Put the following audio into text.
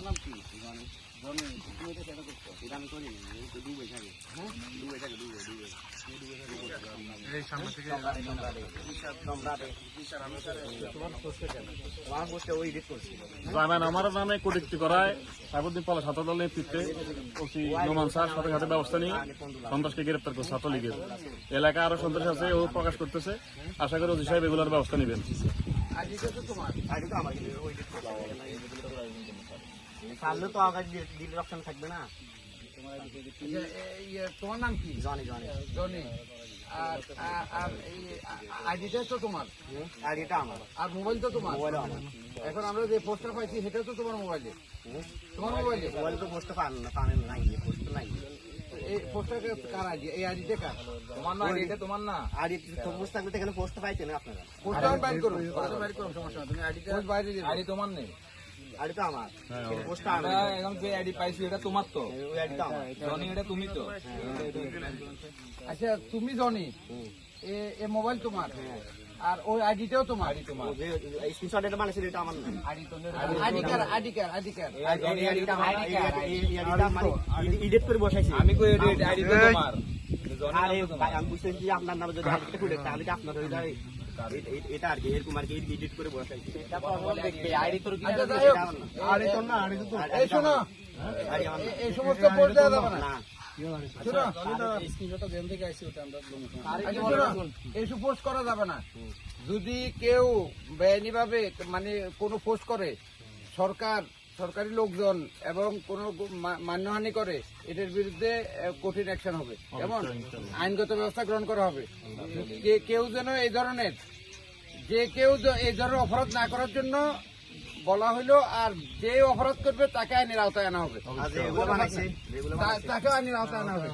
নাম কি? এটা আমি করিনি, ডুবে থাকে। হ্যাঁ, ডুবে থাকে, ডুবে। এই সামনে থেকে আমার নামে কটূক্তি করায় সাইবুদ্দিন পালা ছাত্রদল নেতৃত্বে ওসি নোমান স্যার সাথে সাথে ব্যবস্থা নিয়ে সন্ত্রাসকে গ্রেপ্তার করছে ছাত্রলীগের। এলাকা আরো সন্ত্রাস আছে, ও প্রকাশ করতেছে। আশা করি ওসি সাহেব এগুলোর ব্যবস্থা নেবেন। তো আকাশ দিলে রক্ষণ থাকবে না। তোমার নাম কি? জনি। আর এই আইডিটা তো তোমার, আইডিটা আমার, আর মোবাইল তো তোমার। মোবাইল আমার। এখন আমরা যে পোস্টার পাইছি সেটা তো তোমার মোবাইলে। তোমার মোবাইলে মোবাইল তো পোস্ট পান নাই, পোস্ট নাই। এই পোস্টার কার আইডি? এই আইডিটা কার? তোমার না, এটা তোমার না। আইডি তো পোস্ট থাকলে তো এখানে পোস্ট পাইছেন আপনারা। পোস্টার বাইর করো, বাইর করো, সমস্যা নাই। তুমি আইডিটা বাইরে দিও। আইডি তোমার নেই, আইডি তো আমার। পোস্ট আমরা আমার। এখন যে আইডি পাইছি এটা তোমার তো, ওই আইডি তো আমার। জনি এটা তুমি তো। আচ্ছা, তুমি জনি, এ মোবাইল তোমার, আর ওই আইডিটাও তোমার। এই স্ক্রিনশট এটা বানাইছে এটা আমার না। আইডি কার? আইডি কার? এই আইডিটা আমার, এই আইডিটা মানে এডিট করে বসাইছি। আমি কই আইডি তো তোমার, আরে ভাই আমি বুঝতেছি যে আপনার নামে যদি আইডিটা খুলে তাহলে কি আপনার হয়ে যায় এটা আর কি, এরকম আর কি এডিট করে বসাইছি। এটা প্রবলেম দেখবে আইডি তোর কি আইডি তো না, আইডি তো। এই শোনো, এই সমস্ত পোস্ট দেওয়া যাবে না। শোনো, স্ক্রিনশটটা দেন থেকে আইছি ওটা আমরা এইসব পোস্ট করা যাবে না। যদি কেউ বেআইনিভাবে মানে কোনো পোস্ট করে, সরকারি লোকজন এবং কোনো মান্যহানি করে, এটার বিরুদ্ধে কঠিন অ্যাকশন হবে, যেমন আইনগত ব্যবস্থা গ্রহণ করা হবে। কেউ যেন এই ধরনের অপরাধ না করার জন্য বলা হইলো, আর যে অপরাধ করবে তাকে আইনের আওতায় আনা হবে, তাকে আইনের আওতায় আনা হবে।